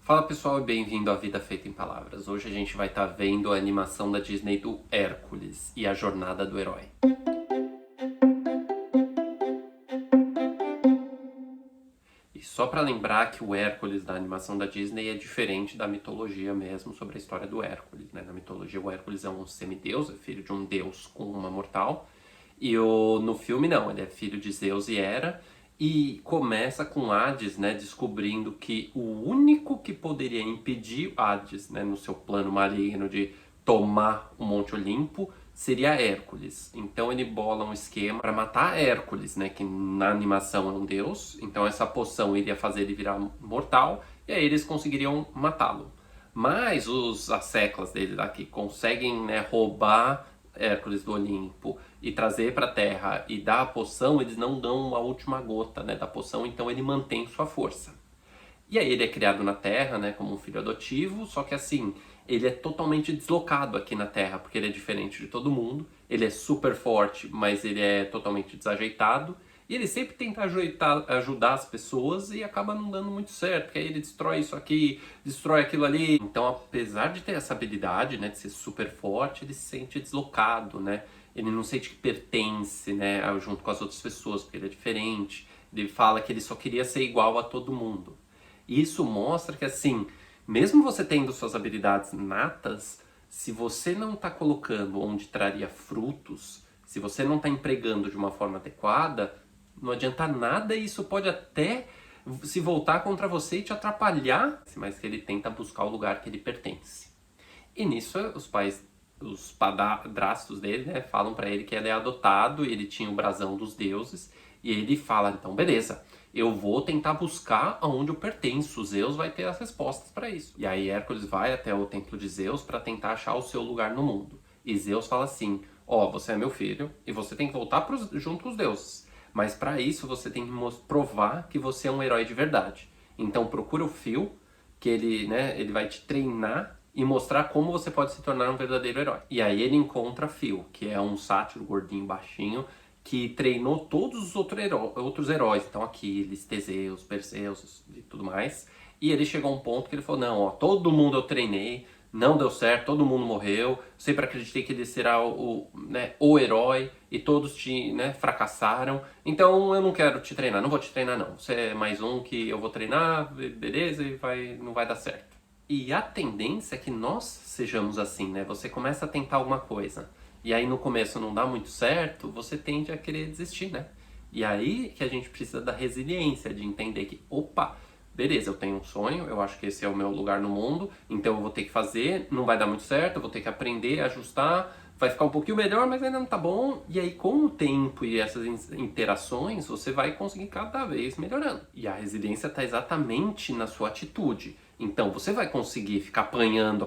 Fala pessoal e bem-vindo à Vida Feita em Palavras. Hoje a gente vai estar vendo a animação da Disney do Hércules e a Jornada do Herói. E só para lembrar que o Hércules da animação da Disney é diferente da mitologia mesmo sobre a história do Hércules, né? Na mitologia o Hércules é um semideus, é filho de um deus com uma mortal. E no filme não, ele é filho de Zeus e Hera. E começa com Hades, né, descobrindo que o único que poderia impedir Hades, né, no seu plano maligno de tomar o Monte Olimpo, seria Hércules. Então ele bola um esquema para matar Hércules, né, que na animação é um deus. Então essa poção iria fazer ele virar mortal e aí eles conseguiriam matá-lo. Mas os asseclas dele lá que conseguem, né, roubar Hércules do Olimpo e trazer para a Terra e dar a poção, eles não dão a última gota, né, da poção, então ele mantém sua força. E aí ele é criado na Terra, né, como um filho adotivo, só que assim, ele é totalmente deslocado aqui na Terra, porque ele é diferente de todo mundo, ele é super forte, mas ele é totalmente desajeitado, e ele sempre tenta ajudar as pessoas e acaba não dando muito certo, porque aí ele destrói isso aqui, destrói aquilo ali. Então, apesar de ter essa habilidade, né, de ser super forte, ele se sente deslocado, né? Ele não sente que pertence, né, junto com as outras pessoas, porque ele é diferente. Ele fala que ele só queria ser igual a todo mundo. E isso mostra que, assim, mesmo você tendo suas habilidades natas, se você não está colocando onde traria frutos, se você não está empregando de uma forma adequada, não adianta nada e isso pode até se voltar contra você e te atrapalhar, mas que ele tenta buscar o lugar que ele pertence. E nisso os padrastos dele, né, falam para ele que ele é adotado e ele tinha o brasão dos deuses e ele fala, então beleza, eu vou tentar buscar aonde eu pertenço, Zeus vai ter as respostas para isso. E aí Hércules vai até o templo de Zeus para tentar achar o seu lugar no mundo. E Zeus fala assim, ó, você é meu filho e você tem que voltar junto com os deuses. Mas para isso você tem que provar que você é um herói de verdade. Então procura o Phil, que ele, né, ele vai te treinar e mostrar como você pode se tornar um verdadeiro herói. E aí ele encontra Phil, que é um sátiro gordinho, baixinho, que treinou todos os outros heróis. Então Aquiles, Teseus, Perseus e tudo mais. E ele chegou a um ponto que ele falou, não, ó, todo mundo eu treinei, não deu certo, todo mundo morreu, sempre acreditei que ele será o herói e todos né, fracassaram, então eu não quero te treinar, não vou te treinar não, você é mais um que eu vou treinar, beleza, e não vai dar certo. E a tendência é que nós sejamos assim, né? Você começa a tentar alguma coisa e aí no começo não dá muito certo, você tende a querer desistir, né? E aí que a gente precisa da resiliência, de entender que, opa, beleza, eu tenho um sonho, eu acho que esse é o meu lugar no mundo, então eu vou ter que fazer, não vai dar muito certo, eu vou ter que aprender, ajustar, vai ficar um pouquinho melhor, mas ainda não tá bom. E aí com o tempo e essas interações, você vai conseguir cada vez melhorando. E a resiliência está exatamente na sua atitude. Então você vai conseguir ficar apanhando,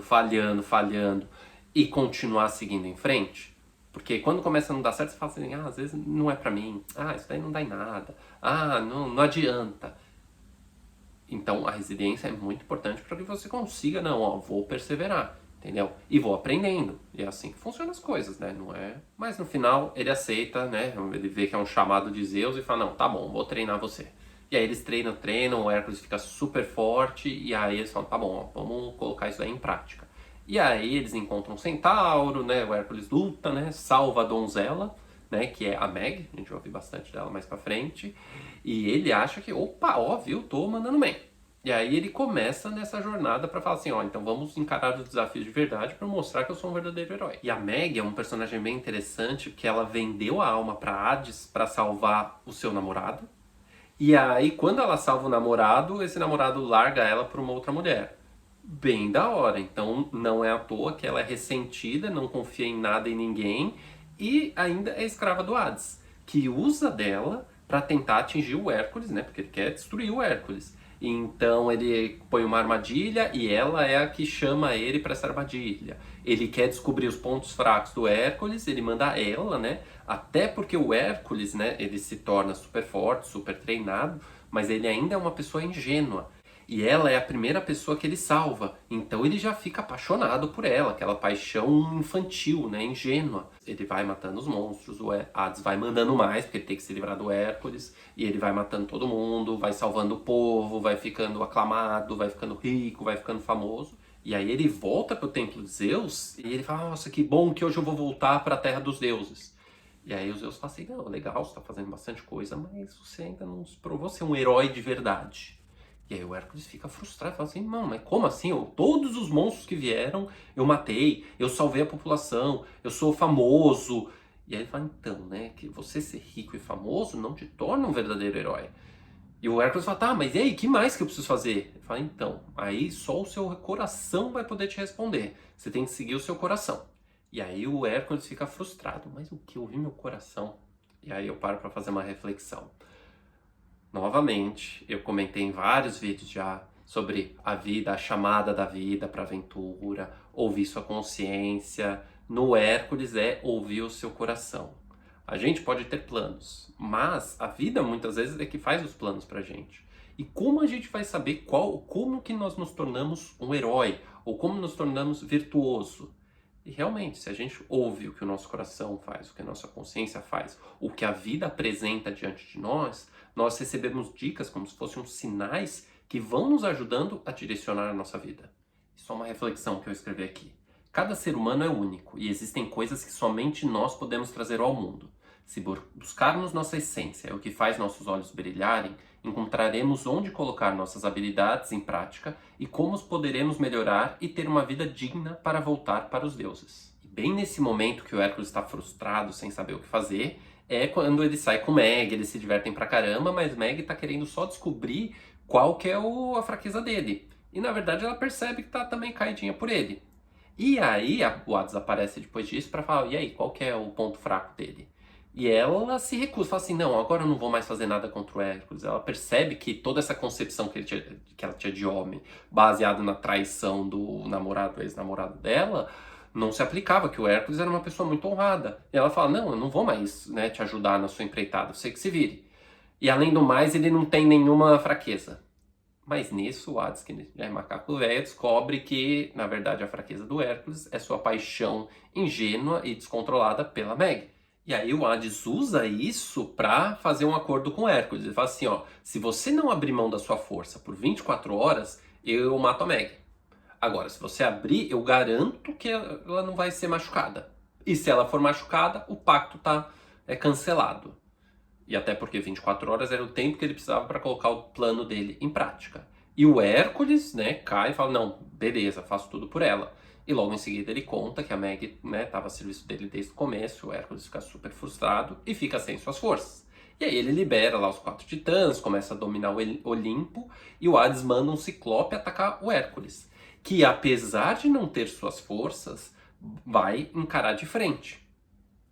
falhando e continuar seguindo em frente? Porque quando começa a não dar certo, você fala assim, às vezes não é pra mim, isso daí não dá em nada, não adianta. Então a resiliência é muito importante para que você consiga, não, ó, vou perseverar, entendeu? E vou aprendendo. E é assim que funcionam as coisas, né? Não é? Mas no final ele aceita, né? Ele vê que é um chamado de Zeus e fala, não, tá bom, vou treinar você. E aí eles treinam, o Hércules fica super forte e aí eles falam, tá bom, ó, vamos colocar isso aí em prática. E aí eles encontram um centauro, né? O Hércules luta, né? Salva a donzela, né, que é a Meg, a gente vai ouvir bastante dela mais pra frente, e ele acha que, opa, ó, viu, tô mandando bem. E aí ele começa nessa jornada pra falar assim, ó, então vamos encarar os desafios de verdade pra mostrar que eu sou um verdadeiro herói. E a Meg é um personagem bem interessante, porque ela vendeu a alma pra Hades pra salvar o seu namorado, e aí quando ela salva o namorado, esse namorado larga ela pra uma outra mulher. Bem da hora, então não é à toa que ela é ressentida, não confia em nada e ninguém, e ainda é escrava do Hades, que usa dela para tentar atingir o Hércules, né? Porque ele quer destruir o Hércules. Então ele põe uma armadilha e ela é a que chama ele para essa armadilha. Ele quer descobrir os pontos fracos do Hércules, ele manda ela, né? Até porque o Hércules, né? Ele se torna super forte, super treinado, mas ele ainda é uma pessoa ingênua. E ela é a primeira pessoa que ele salva. Então ele já fica apaixonado por ela, aquela paixão infantil, né, ingênua. Ele vai matando os monstros, o Hades vai mandando mais, porque ele tem que se livrar do Hércules, e ele vai matando todo mundo, vai salvando o povo, vai ficando aclamado, vai ficando rico, vai ficando famoso. E aí ele volta pro templo de Zeus, e ele fala, nossa, que bom que hoje eu vou voltar para a terra dos deuses. E aí os Zeus falam assim, não, legal, você tá fazendo bastante coisa, mas você ainda não se provou ser um herói de verdade. E aí o Hércules fica frustrado, fala assim, mano, mas como assim? Todos os monstros que vieram, eu matei, eu salvei a população, eu sou famoso. E aí ele fala, então, né, que você ser rico e famoso não te torna um verdadeiro herói. E o Hércules fala, tá, mas e aí, que mais que eu preciso fazer? Ele fala, então, aí só o seu coração vai poder te responder. Você tem que seguir o seu coração. E aí o Hércules fica frustrado, mas o que? Eu ouvi meu coração. E aí eu paro para fazer uma reflexão. Novamente, eu comentei em vários vídeos já sobre a vida, a chamada da vida para aventura, ouvir sua consciência. No Hércules é ouvir o seu coração. A gente pode ter planos, mas a vida muitas vezes é que faz os planos pra gente. E como a gente vai saber como que nós nos tornamos um herói ou como nos tornamos virtuoso? E realmente, se a gente ouve o que o nosso coração faz, o que a nossa consciência faz, o que a vida apresenta diante de nós, nós recebemos dicas como se fossem uns sinais que vão nos ajudando a direcionar a nossa vida. Só uma reflexão que eu escrevi aqui. Cada ser humano é único e existem coisas que somente nós podemos trazer ao mundo. Se buscarmos nossa essência, o que faz nossos olhos brilharem, encontraremos onde colocar nossas habilidades em prática e como os poderemos melhorar e ter uma vida digna para voltar para os deuses. E bem nesse momento que o Hércules está frustrado, sem saber o que fazer, é quando ele sai com Meg, eles se divertem pra caramba, mas Meg tá querendo só descobrir qual que é a fraqueza dele. E na verdade ela percebe que tá também caidinha por ele. E aí o Hades aparece depois disso pra falar, e aí, qual que é o ponto fraco dele? E ela se recusa, fala assim, não, agora eu não vou mais fazer nada contra o Hércules. Ela percebe que toda essa concepção que ela tinha de homem, baseada na traição do namorado, ex-namorado dela, não se aplicava, que o Hércules era uma pessoa muito honrada. E ela fala, não, eu não vou mais, né, te ajudar na sua empreitada, você que se vire. E além do mais, ele não tem nenhuma fraqueza. Mas nisso, o Hades, que é macaco velho, descobre que, na verdade, a fraqueza do Hércules é sua paixão ingênua e descontrolada pela Meg. E aí o Hades usa isso para fazer um acordo com o Hércules. Ele fala assim, ó, se você não abrir mão da sua força por 24 horas, eu mato a Meg. Agora, se você abrir, eu garanto que ela não vai ser machucada. E se ela for machucada, o pacto é cancelado. E até porque 24 horas era o tempo que ele precisava para colocar o plano dele em prática. E o Hércules, né, cai e fala, não, beleza, faço tudo por ela. E logo em seguida ele conta que a Meg, né, estava a serviço dele desde o começo, o Hércules fica super frustrado e fica sem suas forças. E aí ele libera lá os 4 titãs, começa a dominar o Olimpo, e o Hades manda um ciclope atacar o Hércules, que apesar de não ter suas forças, vai encarar de frente.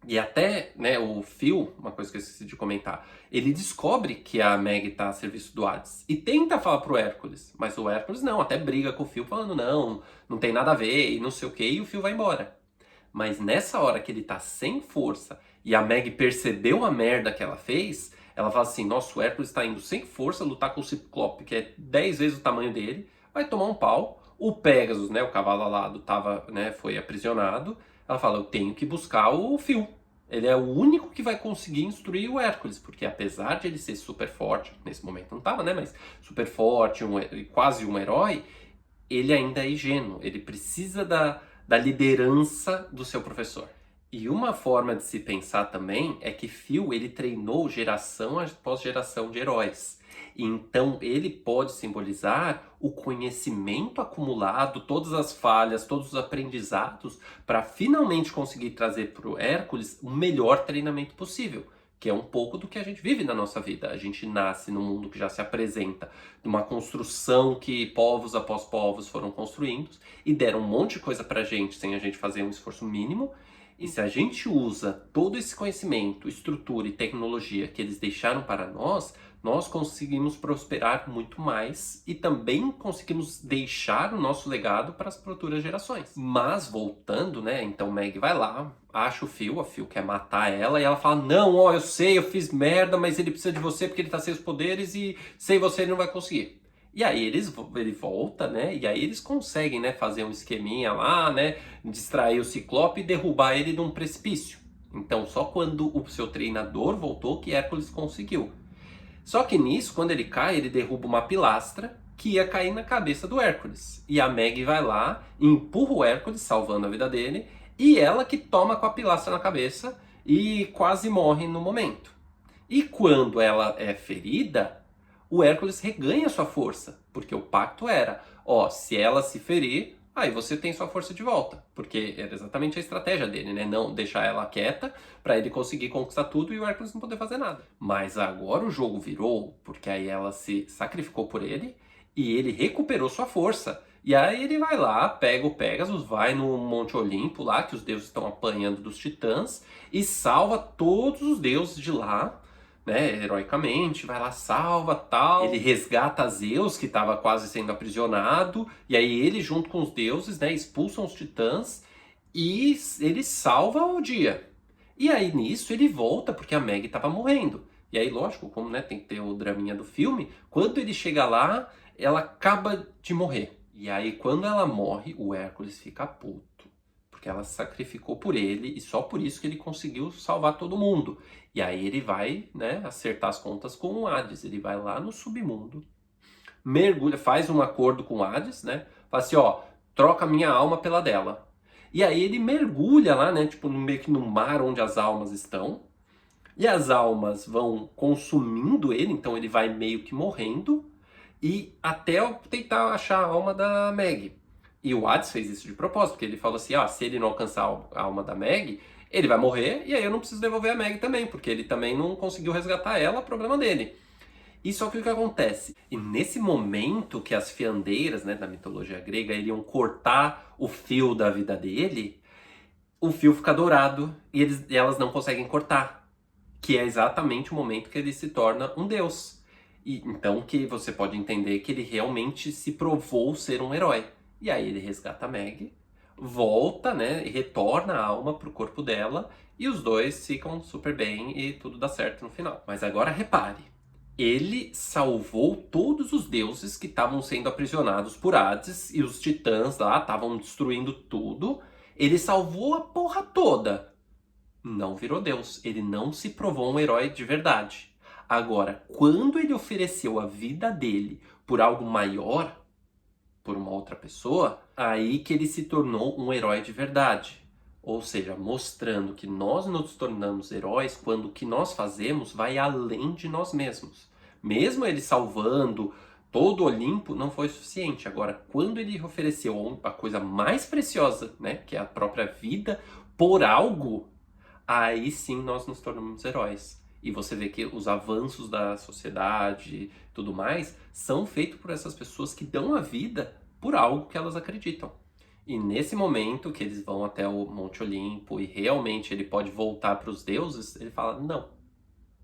E até, né, o Phil, uma coisa que eu esqueci de comentar, ele descobre que a Meg tá a serviço do Hades e tenta falar pro Hércules, mas o Hércules não, até briga com o Phil falando não tem nada a ver e não sei o que, e o Phil vai embora. Mas nessa hora que ele tá sem força e a Meg percebeu a merda que ela fez, ela fala assim, nossa, o Hércules tá indo sem força lutar com o Ciclope, que é 10 vezes o tamanho dele, vai tomar um pau, o Pegasus, né, o cavalo alado, foi aprisionado. Ela fala, eu tenho que buscar o Phil. Ele é o único que vai conseguir instruir o Hércules, porque apesar de ele ser super forte, nesse momento não estava, né, mas super forte, quase um herói, ele ainda é ingênuo, ele precisa da liderança do seu professor. E uma forma de se pensar também é que Phil, ele treinou geração após geração de heróis. Então ele pode simbolizar o conhecimento acumulado, todas as falhas, todos os aprendizados, para finalmente conseguir trazer para o Hércules o melhor treinamento possível, que é um pouco do que a gente vive na nossa vida. A gente nasce num mundo que já se apresenta, numa construção que povos após povos foram construindo e deram um monte de coisa pra gente sem a gente fazer um esforço mínimo. E se a gente usa todo esse conhecimento, estrutura e tecnologia que eles deixaram para nós, nós conseguimos prosperar muito mais e também conseguimos deixar o nosso legado para as futuras gerações. Mas voltando, né, então Meg vai lá, acha o Phil, a Phil quer matar ela e ela fala, não, ó, eu sei, eu fiz merda, mas ele precisa de você porque ele tá sem os poderes e sem você ele não vai conseguir. E aí ele volta, né? E aí eles conseguem, né, fazer um esqueminha lá, né? Distrair o Ciclope e derrubar ele num precipício. Então, só quando o seu treinador voltou que Hércules conseguiu. Só que nisso, quando ele cai, ele derruba uma pilastra que ia cair na cabeça do Hércules. E a Meg vai lá, empurra o Hércules, salvando a vida dele, e ela que toma com a pilastra na cabeça e quase morre no momento. E quando ela é ferida, o Hércules reganha sua força, porque o pacto era, ó, se ela se ferir, aí você tem sua força de volta, porque era exatamente a estratégia dele, né? Não deixar ela quieta para ele conseguir conquistar tudo e o Hércules não poder fazer nada. Mas agora o jogo virou, porque aí ela se sacrificou por ele e ele recuperou sua força. E aí ele vai lá, pega o Pegasus, vai no Monte Olimpo lá, que os deuses estão apanhando dos titãs, e salva todos os deuses de lá, né, heroicamente, vai lá, salva, tal. Ele resgata Zeus, que estava quase sendo aprisionado, e aí ele, junto com os deuses, né, expulsam os titãs, e ele salva o dia. E aí, nisso, ele volta, porque a Meg estava morrendo. E aí, lógico, como, né, tem que ter o draminha do filme, quando ele chega lá, ela acaba de morrer. E aí, quando ela morre, o Hércules fica puto. Porque ela se sacrificou por ele e só por isso que ele conseguiu salvar todo mundo. E aí ele vai, né, acertar as contas com o Hades. Ele vai lá no submundo, mergulha, faz um acordo com o Hades, né? Fala assim, ó, troca minha alma pela dela. E aí ele mergulha lá, né, tipo meio que no mar onde as almas estão. E as almas vão consumindo ele, então ele vai meio que morrendo. E até eu tentar achar a alma da Meg. E o Hades fez isso de propósito, porque ele falou assim, ah, se ele não alcançar a alma da Meg, ele vai morrer, e aí eu não preciso devolver a Meg também, porque ele também não conseguiu resgatar ela, problema dele. E só que o que acontece? E nesse momento que as fiandeiras, né, da mitologia grega, iriam cortar o fio da vida dele, o fio fica dourado e elas não conseguem cortar. Que é exatamente o momento que ele se torna um deus. E então que você pode entender que ele realmente se provou ser um herói. E aí ele resgata a Meg, volta, né, e retorna a alma pro corpo dela, e os dois ficam super bem e tudo dá certo no final. Mas agora repare, ele salvou todos os deuses que estavam sendo aprisionados por Hades, e os titãs lá estavam destruindo tudo. Ele salvou a porra toda. Não virou Deus, ele não se provou um herói de verdade. Agora, quando ele ofereceu a vida dele por algo maior, por uma outra pessoa, aí que ele se tornou um herói de verdade. Ou seja, mostrando que nós nos tornamos heróis quando o que nós fazemos vai além de nós mesmos. Mesmo ele salvando todo o Olimpo, não foi suficiente. Agora, quando ele ofereceu a coisa mais preciosa, né, que é a própria vida, por algo, aí sim nós nos tornamos heróis. E você vê que os avanços da sociedade e tudo mais são feitos por essas pessoas que dão a vida por algo que elas acreditam. E nesse momento que eles vão até o Monte Olimpo e realmente ele pode voltar para os deuses, ele fala, não,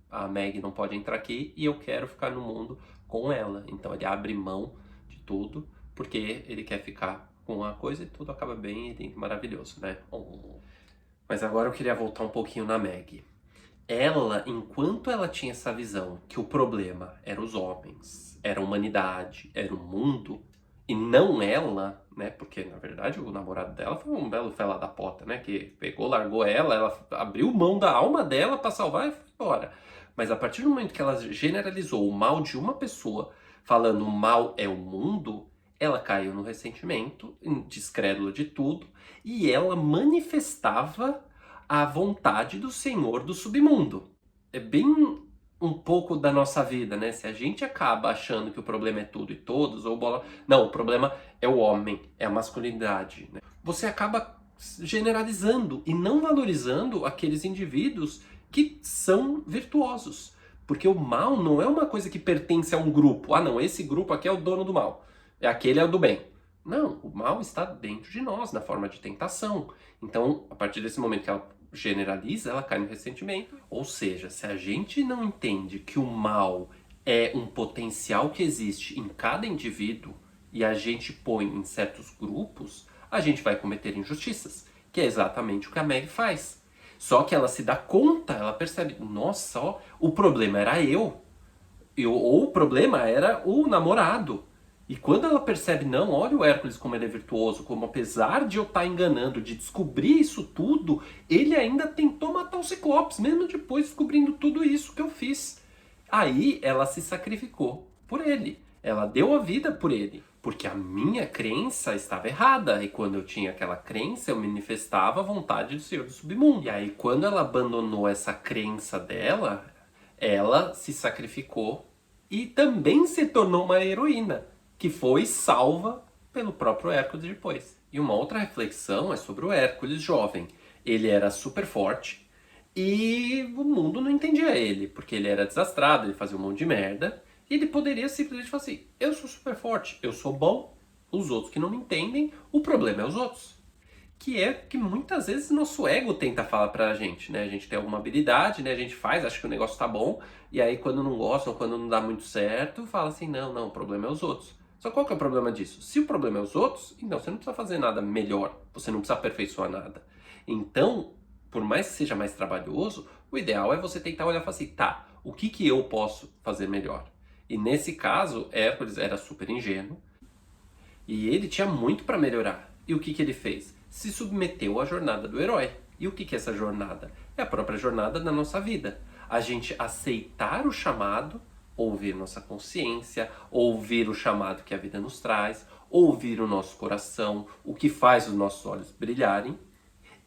a Meg não pode entrar aqui e eu quero ficar no mundo com ela. Então ele abre mão de tudo porque ele quer ficar com a coisa e tudo acaba bem e maravilhoso, né? Mas agora eu queria voltar um pouquinho na Meg. Ela, enquanto ela tinha essa visão que o problema era os homens, era a humanidade, era o mundo, e não ela, né? Porque na verdade o namorado dela foi um belo fela da pota, né? Que pegou, largou ela abriu mão da alma dela para salvar e foi embora. Mas a partir do momento que ela generalizou o mal de uma pessoa, falando o mal é o mundo, ela caiu no ressentimento, descrédula de tudo, e ela manifestava a vontade do Senhor do submundo. É bem um pouco da nossa vida, né? Se a gente acaba achando que o problema é tudo e todos, ou bola. Não, o problema é o homem, é a masculinidade, né? Você acaba generalizando e não valorizando aqueles indivíduos que são virtuosos. Porque o mal não é uma coisa que pertence a um grupo. Ah, não, esse grupo aqui é o dono do mal. Aquele é o do bem. Não, o mal está dentro de nós, na forma de tentação. Então, a partir desse momento que ela generaliza, ela cai no ressentimento. Ou seja, se a gente não entende que o mal é um potencial que existe em cada indivíduo e a gente põe em certos grupos, a gente vai cometer injustiças, que é exatamente o que a Meg faz. Só que ela se dá conta, ela percebe, nossa, ó, o problema era eu, ou o problema era o namorado. E quando ela percebe, não, olha o Hércules como ele é virtuoso, como apesar de eu estar enganando, de descobrir isso tudo, ele ainda tentou matar o Ciclopes, mesmo depois descobrindo tudo isso que eu fiz. Aí ela se sacrificou por ele. Ela deu a vida por ele. Porque a minha crença estava errada. E quando eu tinha aquela crença, eu manifestava a vontade do Senhor do Submundo. E aí, quando ela abandonou essa crença dela, ela se sacrificou e também se tornou uma heroína, que foi salva pelo próprio Hércules depois. E uma outra reflexão é sobre o Hércules jovem. Ele era super forte e o mundo não entendia ele, porque ele era desastrado, ele fazia um monte de merda. E ele poderia simplesmente falar assim: eu sou super forte, eu sou bom, os outros que não me entendem, o problema é os outros. Que é que muitas vezes nosso ego tenta falar pra gente, né? A gente tem alguma habilidade, né? A gente faz, acha que o negócio tá bom, e aí quando não gosta ou quando não dá muito certo, fala assim: não, não, o problema é os outros. Só qual que é o problema disso? Se o problema é os outros, então você não precisa fazer nada melhor, você não precisa aperfeiçoar nada. Então, por mais que seja mais trabalhoso, o ideal é você tentar olhar e falar assim: tá, o que que eu posso fazer melhor? E nesse caso, Hércules era super ingênuo, e ele tinha muito para melhorar. E o que que ele fez? Se submeteu à jornada do herói. E o que que é essa jornada? É a própria jornada da nossa vida. A gente aceitar o chamado, ouvir nossa consciência, ouvir o chamado que a vida nos traz, ouvir o nosso coração, o que faz os nossos olhos brilharem,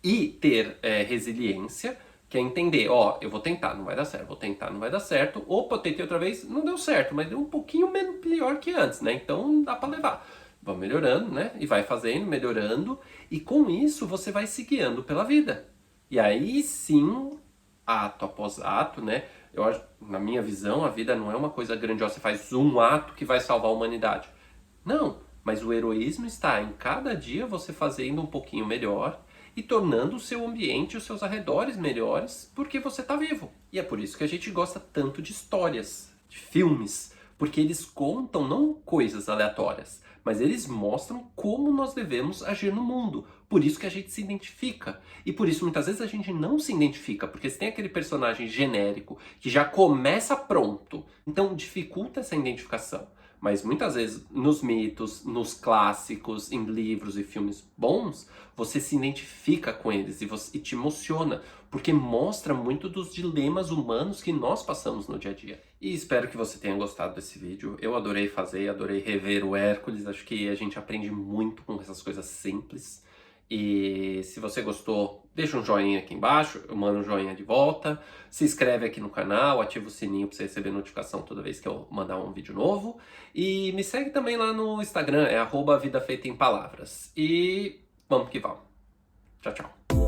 e ter resiliência, que é entender, ó, eu vou tentar, não vai dar certo, vou tentar, não vai dar certo, opa, eu tentei outra vez, não deu certo, mas deu um pouquinho menos pior que antes, né? Então dá para levar. Vamos melhorando, né? E vai fazendo, melhorando, e com isso você vai se guiando pela vida. E aí sim, ato após ato, né? Eu acho, na minha visão, a vida não é uma coisa grandiosa, você faz um ato que vai salvar a humanidade. Não, mas o heroísmo está em cada dia você fazendo um pouquinho melhor e tornando o seu ambiente e os seus arredores melhores porque você está vivo. E é por isso que a gente gosta tanto de histórias, de filmes, porque eles contam não coisas aleatórias, mas eles mostram como nós devemos agir no mundo. Por isso que a gente se identifica. E por isso muitas vezes a gente não se identifica, porque você tem aquele personagem genérico que já começa pronto. Então dificulta essa identificação. Mas muitas vezes nos mitos, nos clássicos, em livros e filmes bons, você se identifica com eles e te emociona, porque mostra muito dos dilemas humanos que nós passamos no dia a dia. E espero que você tenha gostado desse vídeo. Eu adorei fazer, adorei rever o Hércules. Acho que a gente aprende muito com essas coisas simples. E se você gostou, deixa um joinha aqui embaixo, eu mando um joinha de volta. Se inscreve aqui no canal, ativa o sininho para você receber notificação toda vez que eu mandar um vídeo novo. E me segue também lá no Instagram, é @vidafeitaempalavras. E vamos que vamos. Tchau, tchau.